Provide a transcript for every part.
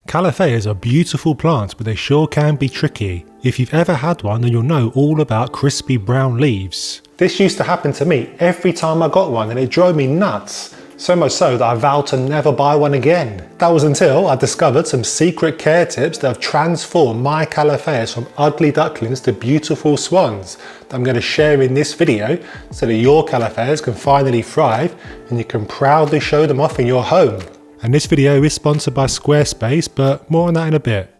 Calatheas are beautiful plants, but they sure can be tricky. If you've ever had one, then you'll know all about crispy brown leaves. This used to happen to me every time I got one and it drove me nuts. So much so that I vowed to never buy one again. That was until I discovered some secret care tips that have transformed my Calatheas from ugly ducklings to beautiful swans that I'm going to share in this video so that your Calatheas can finally thrive and you can proudly show them off in your home. And this video is sponsored by Squarespace, but more on that in a bit.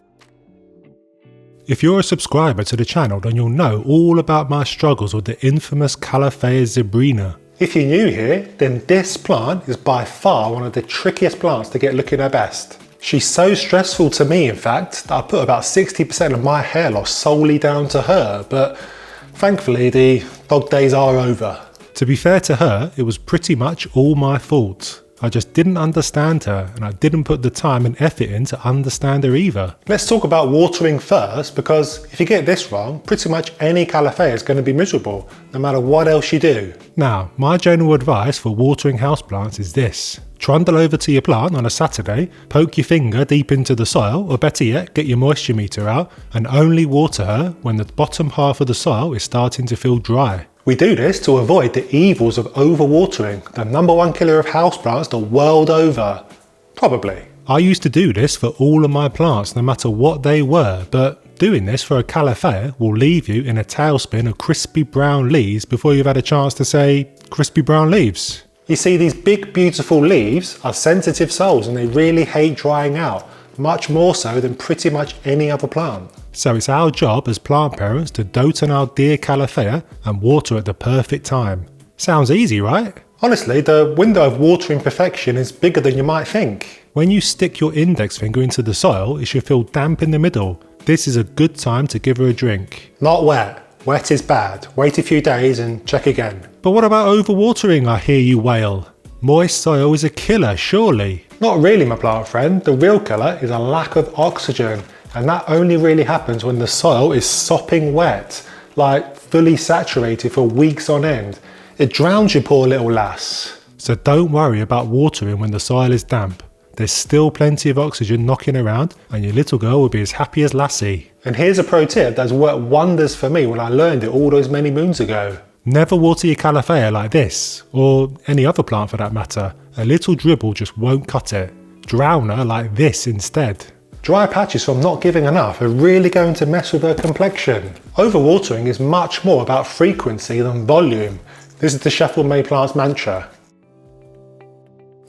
If you're a subscriber to the channel, then you'll know all about my struggles with the infamous Calathea zebrina. If you're new here, then this plant is by far one of the trickiest plants to get looking her best. She's so stressful to me, in fact, that I put about 60% of my hair loss solely down to her, but thankfully the dog days are over. To be fair to her, it was pretty much all my fault. I just didn't understand her, and I didn't put the time and effort in to understand her either. Let's talk about watering first, because if you get this wrong, pretty much any Calathea is going to be miserable, no matter what else you do. Now, my general advice for watering houseplants is this. Trundle over to your plant on a Saturday, poke your finger deep into the soil, or better yet, get your moisture meter out, and only water her when the bottom half of the soil is starting to feel dry. We do this to avoid the evils of overwatering, the #1 killer of houseplants the world over. Probably. I used to do this for all of my plants, no matter what they were, but doing this for a Calathea will leave you in a tailspin of crispy brown leaves before you've had a chance to say crispy brown leaves. You see, these big beautiful leaves are sensitive souls and they really hate drying out, much more so than pretty much any other plant. So it's our job as plant parents to dote on our dear Calathea and water at the perfect time. Sounds easy, right? Honestly, the window of watering perfection is bigger than you might think. When you stick your index finger into the soil, it should feel damp in the middle. This is a good time to give her a drink. Not wet. Wet is bad. Wait a few days and check again. But what about overwatering, I hear you wail? Moist soil is a killer, surely. Not really, my plant friend. The real killer is a lack of oxygen. And that only really happens when the soil is sopping wet, like fully saturated for weeks on end. It drowns you, poor little lass. So don't worry about watering when the soil is damp. There's still plenty of oxygen knocking around and your little girl will be as happy as Lassie. And here's a pro tip that's worked wonders for me when I learned it all those many moons ago. Never water your Calathea like this, or any other plant for that matter. A little dribble just won't cut it. Drown her like this instead. Dry patches from not giving enough are really going to mess with her complexion. Overwatering is much more about frequency than volume. This is the Sheffield Mayplant's mantra.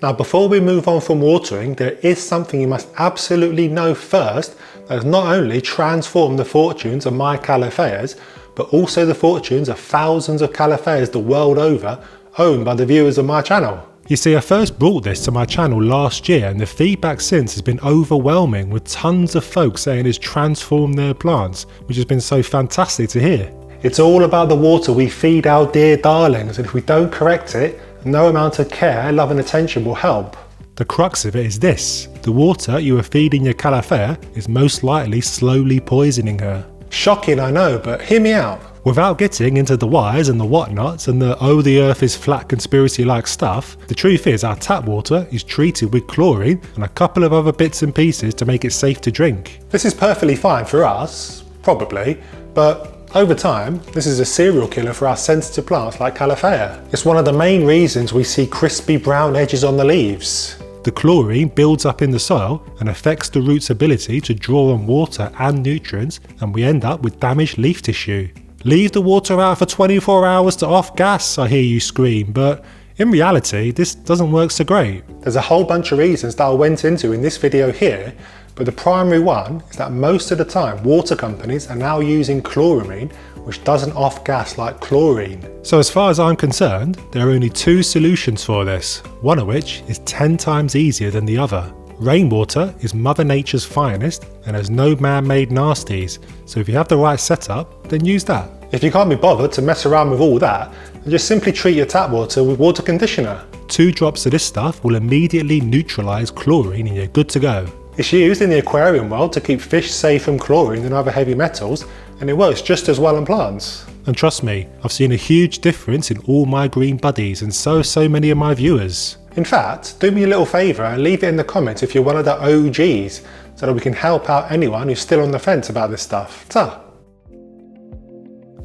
Now, before we move on from watering, there is something you must absolutely know first that has not only transformed the fortunes of my Calatheas, but also the fortunes of thousands of Calatheas the world over owned by the viewers of my channel. You see, I first brought this to my channel last year and the feedback since has been overwhelming, with tons of folks saying it's transformed their plants, which has been so fantastic to hear. It's all about the water we feed our dear darlings, and if we don't correct it, no amount of care, love and attention will help. The crux of it is this: the water you are feeding your Calathea is most likely slowly poisoning her. Shocking, I know, but hear me out. Without getting into the whys and the whatnots and the oh the earth is flat conspiracy like stuff, the truth is our tap water is treated with chlorine and a couple of other bits and pieces to make it safe to drink. This is perfectly fine for us, probably, but over time, this is a serial killer for our sensitive plants like Calathea. It's one of the main reasons we see crispy brown edges on the leaves. The chlorine builds up in the soil and affects the root's ability to draw on water and nutrients, and we end up with damaged leaf tissue. Leave the water out for 24 hours to off gas, I hear you scream, but in reality, this doesn't work so great. There's a whole bunch of reasons that I went into in this video here, but the primary one is that most of the time water companies are now using chloramine, which doesn't off gas like chlorine. So as far as I'm concerned, there are only two solutions for this, one of which is 10 times easier than the other. Rainwater is Mother Nature's finest and has no man-made nasties, so if you have the right setup, then use that. If you can't be bothered to mess around with all that, then just simply treat your tap water with water conditioner. 2 drops of this stuff will immediately neutralise chlorine and you're good to go. It's used in the aquarium world to keep fish safe from chlorine and other heavy metals, and it works just as well on plants. And trust me, I've seen a huge difference in all my green buddies and so many of my viewers. In fact, do me a little favour and leave it in the comments if you're one of the OGs, so that we can help out anyone who's still on the fence about this stuff.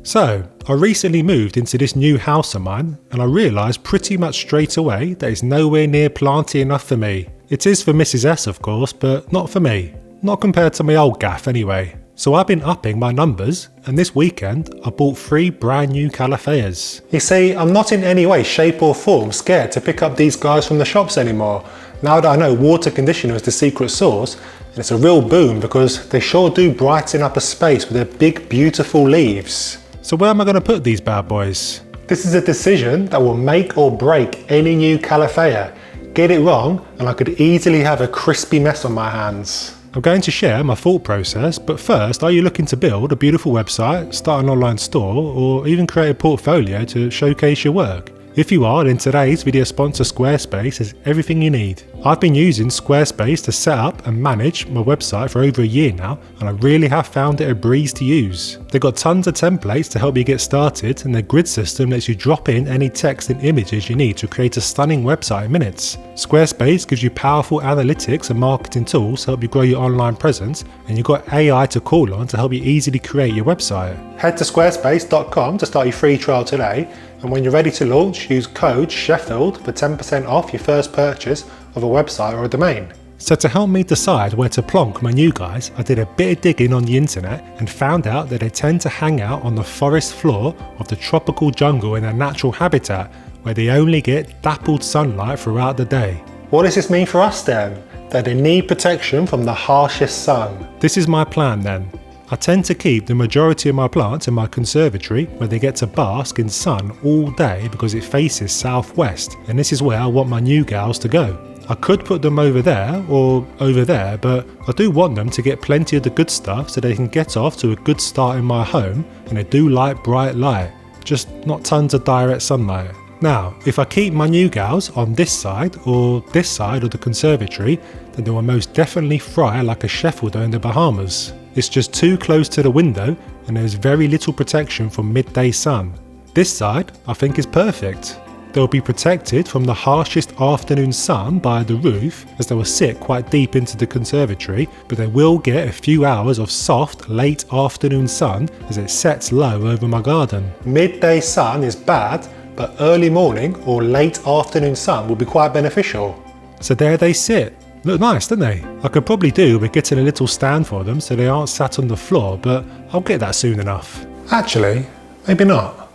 So, I recently moved into this new house of mine and I realised pretty much straight away that it's nowhere near planty enough for me. It is for Mrs S of course, but not for me. Not compared to my old gaff anyway. So I've been upping my numbers and this weekend I bought 3 brand new Calatheas. You see, I'm not in any way, shape or form scared to pick up these guys from the shops anymore. Now that I know water conditioner is the secret sauce, and it's a real boon because they sure do brighten up a space with their big beautiful leaves. So where am I going to put these bad boys? This is a decision that will make or break any new Calathea. Get it wrong and I could easily have a crispy mess on my hands. I'm going to share my thought process, but first, are you looking to build a beautiful website, start an online store, or even create a portfolio to showcase your work? If you are, then today's video sponsor Squarespace has everything you need. I've been using Squarespace to set up and manage my website for over a year now, and I really have found it a breeze to use. They've got tons of templates to help you get started, and their grid system lets you drop in any text and images you need to create a stunning website in minutes. Squarespace gives you powerful analytics and marketing tools to help you grow your online presence, and you've got AI to call on to help you easily create your website. Head to squarespace.com to start your free trial today, and when you're ready to launch, use code Sheffield for 10% off your first purchase of a website or a domain. So to help me decide where to plonk my new guys, I did a bit of digging on the internet and found out that they tend to hang out on the forest floor of the tropical jungle in their natural habitat, where they only get dappled sunlight throughout the day. What does this mean for us then? That they need protection from the harshest sun. This is my plan then. I tend to keep the majority of my plants in my conservatory where they get to bask in sun all day because it faces southwest, and this is where I want my new gals to go. I could put them over there or over there, but I do want them to get plenty of the good stuff so they can get off to a good start in my home, and they do like bright light, just not tons of direct sunlight. Now, if I keep my new gals on this side of the conservatory, then they will most definitely fry like a Sheffielder in the Bahamas. It's just too close to the window and there's very little protection from midday sun. This side, I think, is perfect. They'll be protected from the harshest afternoon sun by the roof, as they will sit quite deep into the conservatory, but they will get a few hours of soft late afternoon sun as it sets low over my garden. Midday sun is bad, but early morning or late afternoon sun will be quite beneficial. So there they sit. Look nice, don't they? I could probably do with getting a little stand for them so they aren't sat on the floor, but I'll get that soon enough. Actually, maybe not.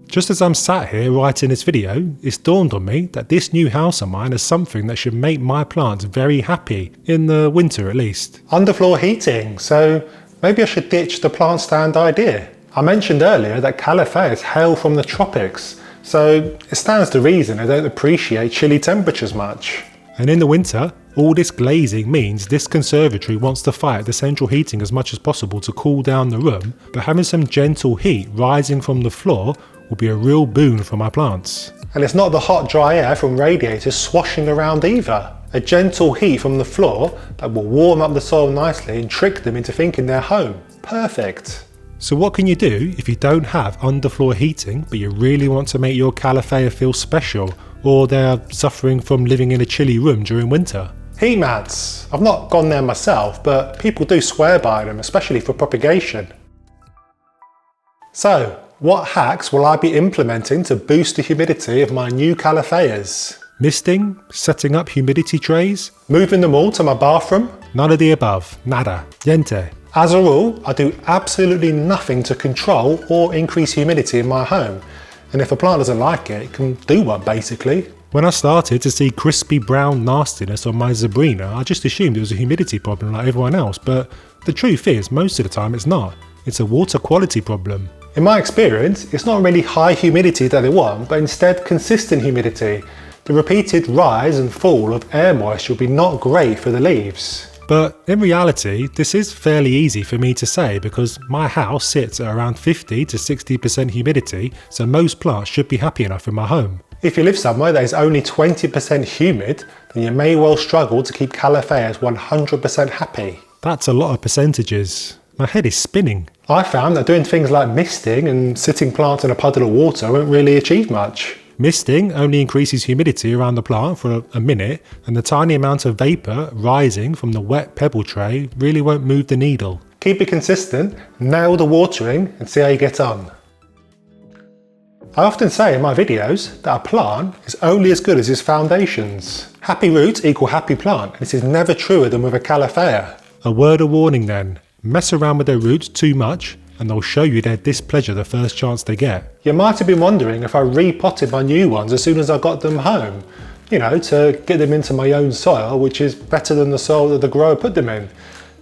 Just as I'm sat here writing this video, it's dawned on me that this new house of mine is something that should make my plants very happy, in the winter at least. Underfloor heating, so maybe I should ditch the plant stand idea. I mentioned earlier that Calatheas hail from the tropics, so it stands to reason they don't appreciate chilly temperatures much. And in the winter, all this glazing means this conservatory wants to fight the central heating as much as possible to cool down the room, but having some gentle heat rising from the floor will be a real boon for my plants. And it's not the hot dry air from radiators swashing around either. A gentle heat from the floor that will warm up the soil nicely and trick them into thinking they're home. Perfect. So what can you do if you don't have underfloor heating but you really want to make your Calathea feel special, or they're suffering from living in a chilly room during winter? Heat mats. I've not gone there myself, but people do swear by them, especially for propagation. So, what hacks will I be implementing to boost the humidity of my new Calatheas? Misting? Setting up humidity trays? Moving them all to my bathroom? None of the above. Nada. Niente. As a rule, I do absolutely nothing to control or increase humidity in my home. And if a plant doesn't like it, it can do one basically. When I started to see crispy brown nastiness on my Zebrina, I just assumed it was a humidity problem like everyone else, but the truth is, most of the time it's not. It's a water quality problem. In my experience, it's not really high humidity that they want, but instead consistent humidity. The repeated rise and fall of air moisture will be not great for the leaves. But in reality, this is fairly easy for me to say because my house sits at around 50 to 60% humidity, so most plants should be happy enough in my home. If you live somewhere that is only 20% humid, then you may well struggle to keep Calatheas 100% happy. That's a lot of percentages. My head is spinning. I found that doing things like misting and sitting plants in a puddle of water won't really achieve much. Misting only increases humidity around the plant for a minute, and the tiny amount of vapour rising from the wet pebble tray really won't move the needle. Keep it consistent, nail the watering and see how you get on. I often say in my videos that a plant is only as good as its foundations. Happy roots equal happy plant. This is never truer than with a Calathea. A word of warning then, mess around with their roots too much and they'll show you their displeasure the first chance they get. You might have been wondering if I repotted my new ones as soon as I got them home. You know, to get them into my own soil, which is better than the soil that the grower put them in.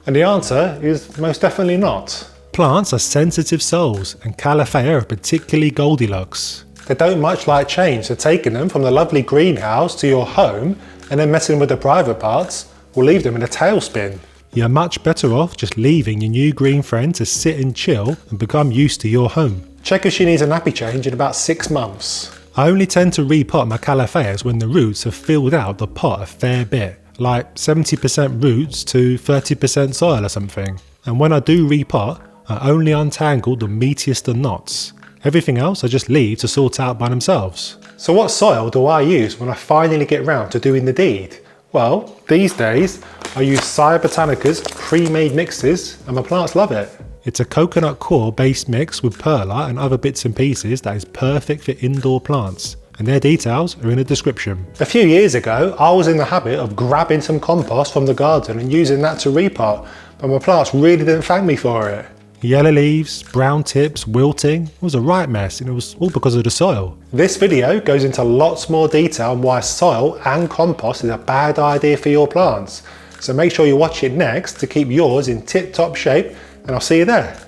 And the answer is most definitely not. Plants are sensitive souls, and Calathea are particularly Goldilocks. They don't much like change, so taking them from the lovely greenhouse to your home and then messing with the private parts will leave them in a tailspin. You're much better off just leaving your new green friend to sit and chill and become used to your home. Check if she needs a nappy change in about 6 months. I only tend to repot my Calatheas when the roots have filled out the pot a fair bit, like 70% roots to 30% soil or something. And when I do repot, I only untangle the meatiest of knots. Everything else I just leave to sort out by themselves. So what soil do I use when I finally get round to doing the deed? Well, these days I use Sire Botanica's pre-made mixes and my plants love it. It's a coconut core based mix with perlite and other bits and pieces that is perfect for indoor plants, and their details are in the description. A few years ago I was in the habit of grabbing some compost from the garden and using that to repot, but my plants really didn't thank me for it. Yellow leaves, brown tips, wilting, it was a right mess, and it was all because of the soil. This video goes into lots more detail on why soil and compost is a bad idea for your plants. So make sure you watch it next to keep yours in tip-top shape, and I'll see you there.